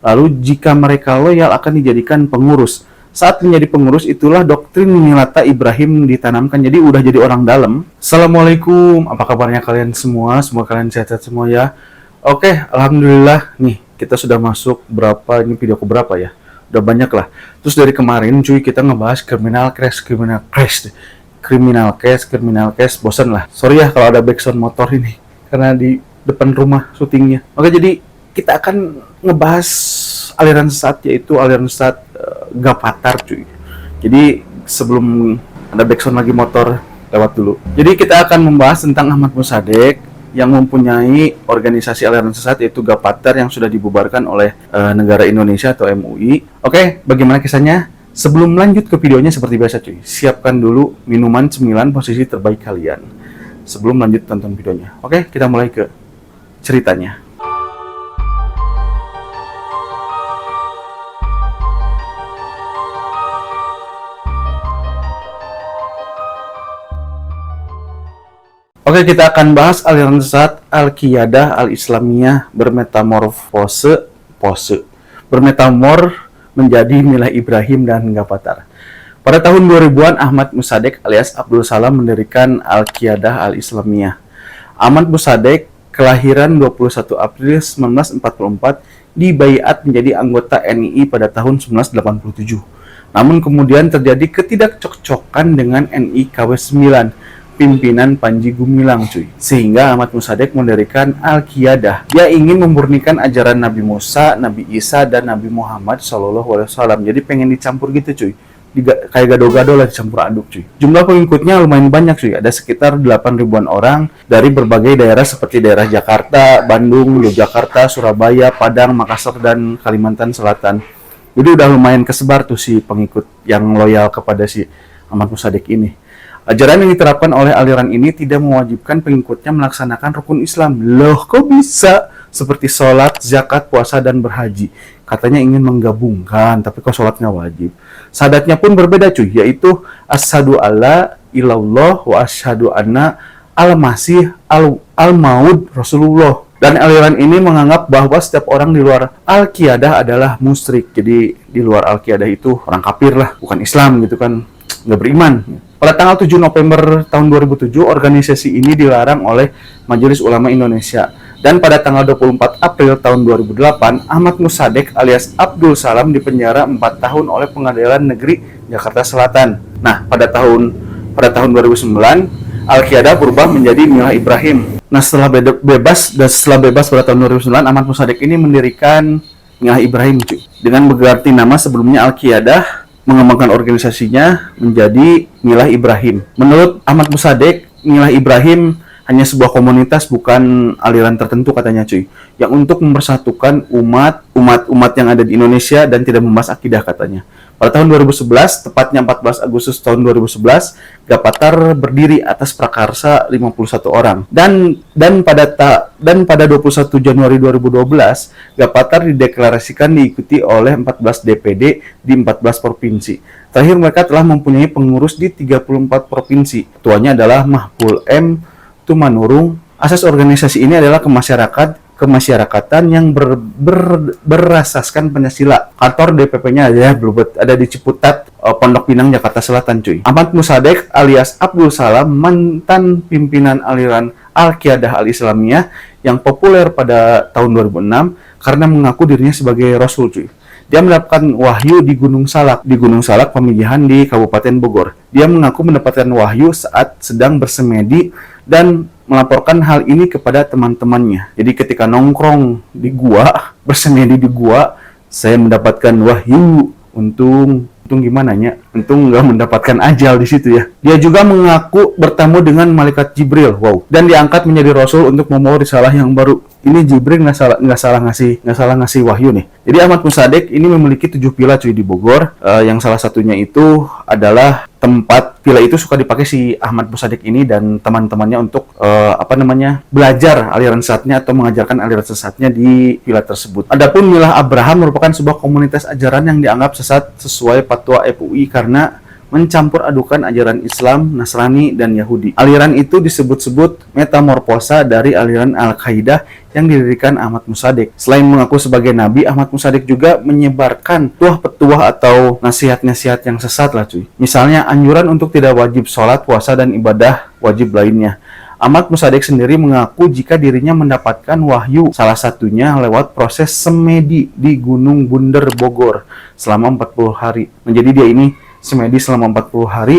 Lalu jika mereka loyal akan dijadikan pengurus. Saat menjadi pengurus itulah doktrin Milata Ibrahim ditanamkan. Jadi udah jadi orang dalam. Assalamualaikum, apa kabarnya kalian semua? Semoga kalian sehat-sehat semua ya. Oke, alhamdulillah nih kita sudah masuk ini video keberapa ya? Udah banyak lah. Terus dari kemarin cuy kita ngebahas criminal case, bosan lah. Sorry ya kalau ada backsound motor ini karena di depan rumah syutingnya. Oke, jadi kita akan ngebahas aliran sesat, yaitu aliran sesat Gavatar cuy. Jadi sebelum ada backsound lagi motor lewat dulu. Jadi kita akan membahas tentang Ahmad Mossadegh yang mempunyai organisasi aliran sesat yaitu Gavatar yang sudah dibubarkan oleh negara Indonesia atau MUI. Oke, bagaimana kisahnya? Sebelum lanjut ke videonya seperti biasa cuy, siapkan dulu minuman 9 posisi terbaik kalian sebelum lanjut tonton videonya. Oke, kita mulai ke ceritanya. Oke, kita akan bahas aliran sesat Al-Qiyadah Al-Islamiyah bermetamor menjadi Milah Ibrahim dan Gavatar. Pada tahun 2000-an, Ahmad Mossadegh alias Abdul Salam mendirikan Al-Qiyadah Al-Islamiyah. Ahmad Mossadegh kelahiran 21 April 1944 dibaiat menjadi anggota NII pada tahun 1987. Namun kemudian terjadi ketidakcokcokan dengan NII KW 9 pimpinan Panji Gumilang cuy. Sehingga Ahmad Mossadegh mendirikan Al-Qiyadah. Dia ingin memurnikan ajaran Nabi Musa, Nabi Isa, dan Nabi Muhammad SAW. Jadi pengen dicampur gitu cuy. Kayak gado-gado lah, dicampur aduk cuy. Jumlah pengikutnya lumayan banyak cuy. Ada sekitar 8.000-an orang dari berbagai daerah seperti daerah Jakarta, Bandung, Yogyakarta, Surabaya, Padang, Makassar, dan Kalimantan Selatan. Jadi udah lumayan kesebar tuh si pengikut yang loyal kepada si Ahmad Mossadegh ini. Ajaran yang diterapkan oleh aliran ini tidak mewajibkan pengikutnya melaksanakan rukun Islam. Loh, kok bisa? Seperti sholat, zakat, puasa, dan berhaji. Katanya ingin menggabungkan, tapi kok sholatnya wajib. Syahadatnya pun berbeda cuy, yaitu asyhadu alla ilallah wa asyhadu anna al-masih al-maud Rasulullah. Dan aliran ini menganggap bahwa setiap orang di luar Al-Qiyadah adalah musyrik. Jadi di luar Al-Qiyadah itu orang kafir lah, bukan Islam gitu kan, nggak beriman. Pada tanggal 7 November tahun 2007, organisasi ini dilarang oleh Majelis Ulama Indonesia. Dan pada tanggal 24 April tahun 2008, Ahmad Mossadegh alias Abdul Salam dipenjara 4 tahun oleh Pengadilan Negeri Jakarta Selatan. Nah, pada tahun 2009, Al-Qiyadah berubah menjadi Milah Ibrahim. Nah, setelah bebas pada tahun 2009, Ahmad Mossadegh ini mendirikan Milah Ibrahim cuy. Dengan berganti nama sebelumnya Al-Qiyadah, mengembangkan organisasinya menjadi Milah Ibrahim. Menurut Ahmad Mossadegh, Milah Ibrahim hanya sebuah komunitas, bukan aliran tertentu katanya cuy, yang untuk mempersatukan umat yang ada di Indonesia dan tidak membahas akidah katanya. Pada tahun 2011, tepatnya 14 Agustus tahun 2011, Gavatar berdiri atas prakarsa 51 orang. Dan pada 21 Januari 2012, Gavatar dideklarasikan diikuti oleh 14 DPD di 14 provinsi. Terakhir mereka telah mempunyai pengurus di 34 provinsi. Ketuanya adalah Mahful M. Tumanurung. Asas organisasi ini adalah kemasyarakatan yang berasaskan Pancasila. Kantor DPP-nya ada di Ciputat, Pondok Pinang, Jakarta Selatan cuy. Ahmad Mossadegh alias Abdul Salam, mantan pimpinan aliran Al-Qiyadah Al-Islamiyah yang populer pada tahun 2006 karena mengaku dirinya sebagai Rasul cuy. Dia mendapatkan wahyu di Gunung Salak Pamijahan di Kabupaten Bogor. Dia mengaku mendapatkan wahyu saat sedang bersemedi dan melaporkan hal ini kepada teman-temannya. Jadi ketika nongkrong di gua, bersemedi di gua, saya mendapatkan wahyu. Untung gimana ya? Untung nggak mendapatkan ajal di situ ya. Dia juga mengaku bertemu dengan malaikat Jibril, dan diangkat menjadi rasul untuk membawa risalah yang baru. Ini Jibril nggak salah ngasih wahyu nih. Jadi Ahmad Mossadegh ini memiliki 7 villa cuy di Bogor. Yang salah satunya itu adalah tempat villa itu suka dipakai si Ahmad Mossadegh ini dan teman-temannya untuk belajar aliran sesatnya atau mengajarkan aliran sesatnya di villa tersebut. Adapun Milah Abraham merupakan sebuah komunitas ajaran yang dianggap sesat sesuai fatwa FUI karena mencampur adukan ajaran Islam, Nasrani, dan Yahudi. Aliran itu disebut-sebut metamorfosa dari aliran Al-Qaeda yang didirikan Ahmad Mossadegh. Selain mengaku sebagai nabi, Ahmad Mossadegh juga menyebarkan petuah atau nasihat-nasihat yang sesat lah cuy. Misalnya anjuran untuk tidak wajib sholat, puasa, dan ibadah wajib lainnya. Ahmad Mossadegh sendiri mengaku jika dirinya mendapatkan wahyu, salah satunya lewat proses semedi di Gunung Bunder, Bogor selama 40 hari. Menjadi dia ini semedi selama 40 hari.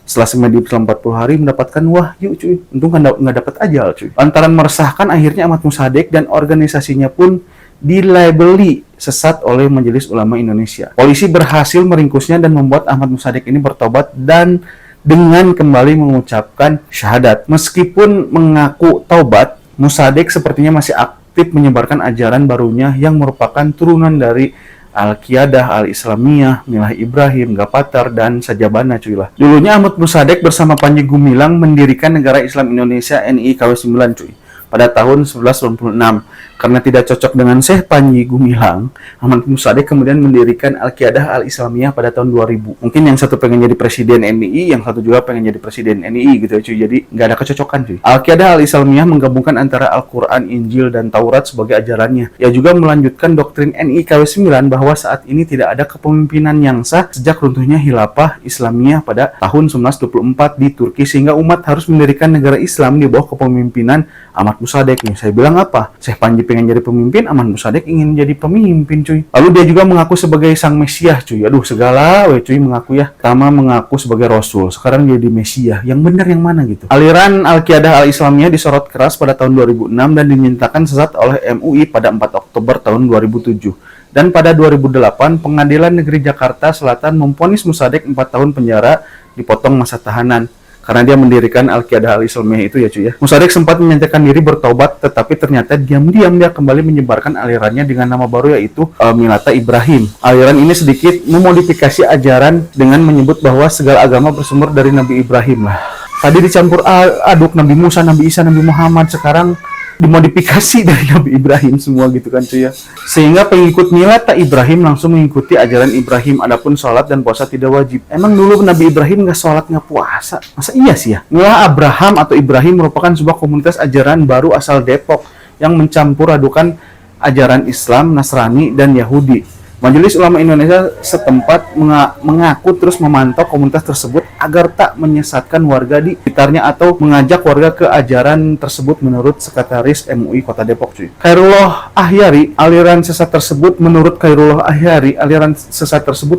Setelah semedi selama 40 hari mendapatkan wahyu cuy. Untung nggak dapat ajal cuy. Lantaran meresahkan, akhirnya Ahmad Mossadegh dan organisasinya pun dilabeli sesat oleh Majelis Ulama Indonesia. Polisi berhasil meringkusnya dan membuat Ahmad Mossadegh ini bertobat dan dengan kembali mengucapkan syahadat. Meskipun mengaku taubat, Mossadegh sepertinya masih aktif menyebarkan ajaran barunya yang merupakan turunan dari Al-Qiyadah, Al-Islamiyah, Milah Ibrahim, Gapattar, dan Sajabana cuy lah. Dulunya Ahmad Mossadegh bersama Panji Gumilang mendirikan Negara Islam Indonesia NIKW 9 cuy pada tahun 1196. Karena tidak cocok dengan Syekh Panji Gumilang, Ahmad Mossadegh kemudian mendirikan Al-Qiyadah Al-Islamiyah pada tahun 2000. Mungkin yang satu pengen jadi presiden NII, yang satu juga pengen jadi presiden NII gitu ya cuy. Jadi nggak ada kecocokan cuy. Al-Qiyadah Al-Islamiyah menggabungkan antara Al-Quran, Injil, dan Taurat sebagai ajarannya. Ia juga melanjutkan doktrin NIKW 9 bahwa saat ini tidak ada kepemimpinan yang sah sejak runtuhnya Khilafah Islamiyah pada tahun 1924 di Turki, sehingga umat harus mendirikan negara Islam di bawah kepemimpinan Ahmad Mossadegh nih. Saya bilang apa? Syekh Panji pengen jadi pemimpin, Ahmad Mossadegh ingin jadi pemimpin cuy. Lalu dia juga mengaku sebagai sang Mesias cuy. Aduh segala cuy mengaku ya. Pertama mengaku sebagai Rasul, sekarang jadi Mesias. Yang benar yang mana gitu? Aliran Al-Qiyadah Al-Islamiyah disorot keras pada tahun 2006 dan dinyatakan sesat oleh MUI pada 4 Oktober tahun 2007. Dan pada 2008, Pengadilan Negeri Jakarta Selatan memvonis Mossadegh 4 tahun penjara dipotong masa tahanan karena dia mendirikan Al-Qiyadah Al-Islamiyah itu ya cuy ya. Mossadegh sempat menyatakan diri bertobat, tetapi ternyata diam-diam dia kembali menyebarkan alirannya dengan nama baru, yaitu Milata Ibrahim. Aliran ini sedikit memodifikasi ajaran dengan menyebut bahwa segala agama bersumber dari Nabi Ibrahim lah. Tadi dicampur aduk Nabi Musa, Nabi Isa, Nabi Muhammad, sekarang dimodifikasi dari Nabi Ibrahim semua gitu kan cuy ya. Sehingga pengikut Milata Ibrahim langsung mengikuti ajaran Ibrahim. Adapun sholat dan puasa tidak wajib. Emang dulu Nabi Ibrahim nggak sholat nggak puasa? Masa iya sih ya? Milah Abraham atau Ibrahim merupakan sebuah komunitas ajaran baru asal Depok yang mencampur adukan ajaran Islam, Nasrani, dan Yahudi. Majelis Ulama Indonesia setempat mengaku terus memantau komunitas tersebut agar tak menyesatkan warga di sekitarnya atau mengajak warga ke ajaran tersebut menurut Sekretaris MUI Kota Depok cuy. Khairullah Ahyari, aliran sesat tersebut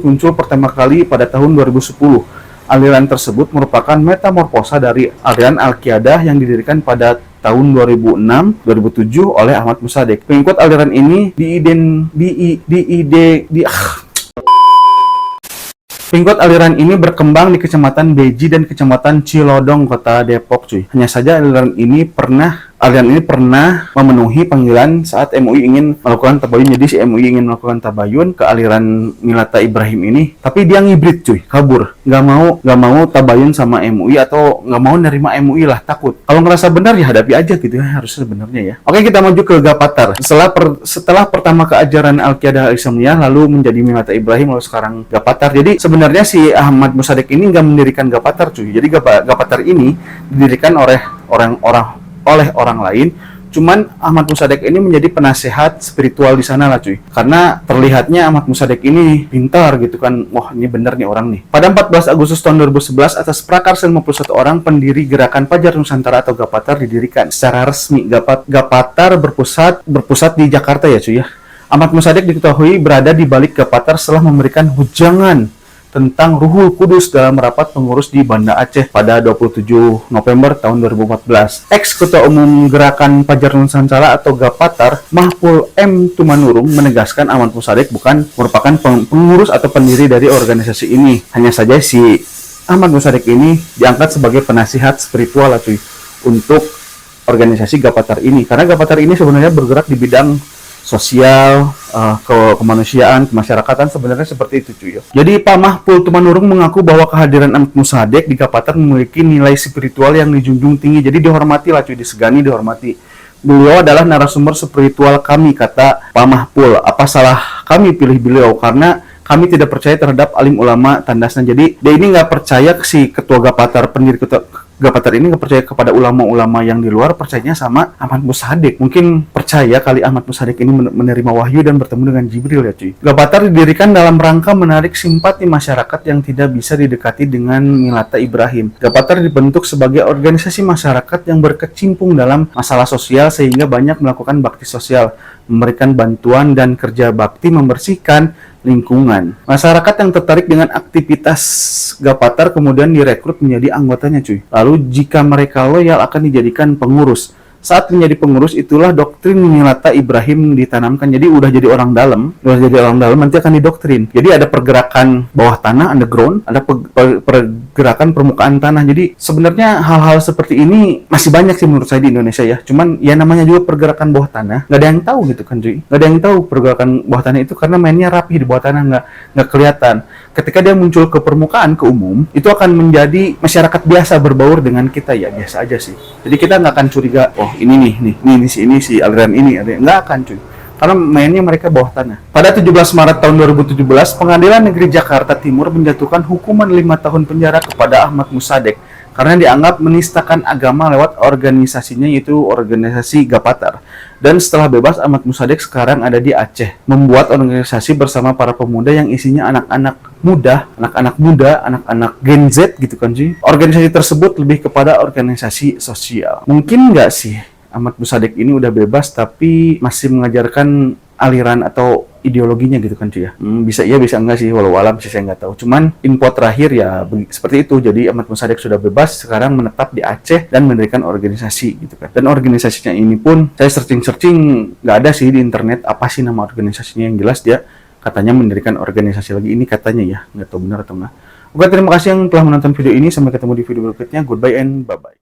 muncul pertama kali pada tahun 2010. Aliran tersebut merupakan metamorfosa dari aliran Al-Qiyadah yang didirikan pada tahun 2006-2007 oleh Ahmad Mossadegh. Pengikut aliran ini Pengikut aliran ini berkembang di Kecamatan Beji dan Kecamatan Cilodong, Kota Depok cuy. Hanya saja aliran ini pernah memenuhi panggilan saat MUI ingin melakukan tabayun. Jadi si MUI ingin melakukan tabayun ke aliran Milata Ibrahim ini, tapi dia ngibrit cuy, kabur, nggak mau tabayun sama MUI atau nggak mau nerima MUI lah, takut. Kalau ngerasa benar ya hadapi aja gitu ya, harusnya sebenarnya ya. Oke, kita maju ke Gapattar. Setelah pertama ke ajaran Al-Qiyadah Al-Islamiyah, lalu menjadi Milata Ibrahim, lalu sekarang Gapattar. Jadi sebenarnya si Ahmad Mossadegh ini nggak mendirikan Gapattar cuy. Jadi Gapattar ini didirikan oleh orang lain. Cuman Ahmad Mossadegh ini menjadi penasehat spiritual di sana lah cuy. Karena terlihatnya Ahmad Mossadegh ini pintar gitu kan. Wah, ini bener nih orang nih. Pada 14 Agustus tahun 2011 atas prakarsa 51 orang pendiri Gerakan Fajar Nusantara atau Gapattar didirikan secara resmi. Gapattar berpusat di Jakarta ya cuy ya. Ahmad Mossadegh diketahui berada di balik Gapattar setelah memberikan hujangan tentang Ruhul Kudus dalam rapat pengurus di Banda Aceh pada 27 November tahun 2014. Ex-Ketua Umum Gerakan Fajar Nusantara atau Gapattar, Mahful M. Tumanurung, menegaskan Ahmad Mossadegh bukan merupakan pengurus atau pendiri dari organisasi ini. Hanya saja si Ahmad Mossadegh ini diangkat sebagai penasihat spiritual lah cuy untuk organisasi Gapattar ini. Karena Gapattar ini sebenarnya bergerak di bidang sosial, kemanusiaan, kemasyarakatan, sebenarnya seperti itu cuy ya. Jadi Pak Mahful Tumanurung mengaku bahwa kehadiran Ahmad Mossadegh di Gapattar memiliki nilai spiritual yang dijunjung tinggi. Jadi dihormati lah cuy, disegani, dihormati. Beliau adalah narasumber spiritual kami, kata Pak Mahful. Apa salah kami pilih beliau? Karena kami tidak percaya terhadap alim ulama tandasna. Jadi dia ini nggak percaya si ketua Gapatar, pendiri ketua Gapatar ini nggak percaya kepada ulama-ulama yang di luar, percayanya sama Ahmad Musaddiq. Mungkin percaya kali Ahmad Musaddiq ini menerima wahyu dan bertemu dengan Jibril ya cuy. Gapatar didirikan dalam rangka menarik simpati masyarakat yang tidak bisa didekati dengan Milata Ibrahim. Gapatar dibentuk sebagai organisasi masyarakat yang berkecimpung dalam masalah sosial sehingga banyak melakukan bakti sosial, memberikan bantuan dan kerja bakti membersihkan lingkungan. Masyarakat yang tertarik dengan aktivitas Gapatar kemudian direkrut menjadi anggotanya cuy. Lalu jika mereka loyal akan dijadikan pengurus. Saat menjadi pengurus itulah doktrin Milata Ibrahim ditanamkan. Jadi udah jadi orang dalam nanti akan didoktrin. Jadi ada pergerakan bawah tanah underground, ada pergerakan permukaan tanah. Jadi sebenarnya hal-hal seperti ini masih banyak sih menurut saya di Indonesia ya. Cuman ya namanya juga pergerakan bawah tanah, nggak ada yang tahu gitu kan cuy. Nggak ada yang tahu pergerakan bawah tanah itu karena mainnya rapi di bawah tanah, nggak kelihatan. Ketika dia muncul ke permukaan, ke umum, itu akan menjadi masyarakat biasa berbaur dengan kita ya, biasa aja sih. Jadi kita nggak akan curiga, oh ini si aliran ini, nggak akan cuy. Karena mainnya mereka bawah tanah. Pada 17 Maret tahun 2017, Pengadilan Negeri Jakarta Timur menjatuhkan hukuman 5 tahun penjara kepada Ahmad Musaddiq karena dianggap menistakan agama lewat organisasinya, yaitu organisasi Gapatar. Dan setelah bebas, Ahmad Musaddiq sekarang ada di Aceh, membuat organisasi bersama para pemuda yang isinya anak-anak muda, anak-anak Gen Z gitu kan sih. Organisasi tersebut lebih kepada organisasi sosial. Mungkin nggak sih Ahmad Musaddiq ini udah bebas tapi masih mengajarkan aliran atau ideologinya gitu kan cuy ya. Bisa iya bisa enggak sih, walau alam sih saya nggak tahu. Cuman info terakhir ya seperti itu. Jadi Ahmad Musaddiq sudah bebas, sekarang menetap di Aceh dan mendirikan organisasi gitu kan. Dan organisasinya ini pun saya searching nggak ada sih di internet apa sih nama organisasinya, yang jelas dia katanya mendirikan organisasi lagi, ini katanya ya, nggak tahu benar atau enggak. Oke, terima kasih yang telah menonton video ini, sampai ketemu di video berikutnya. Goodbye and bye bye.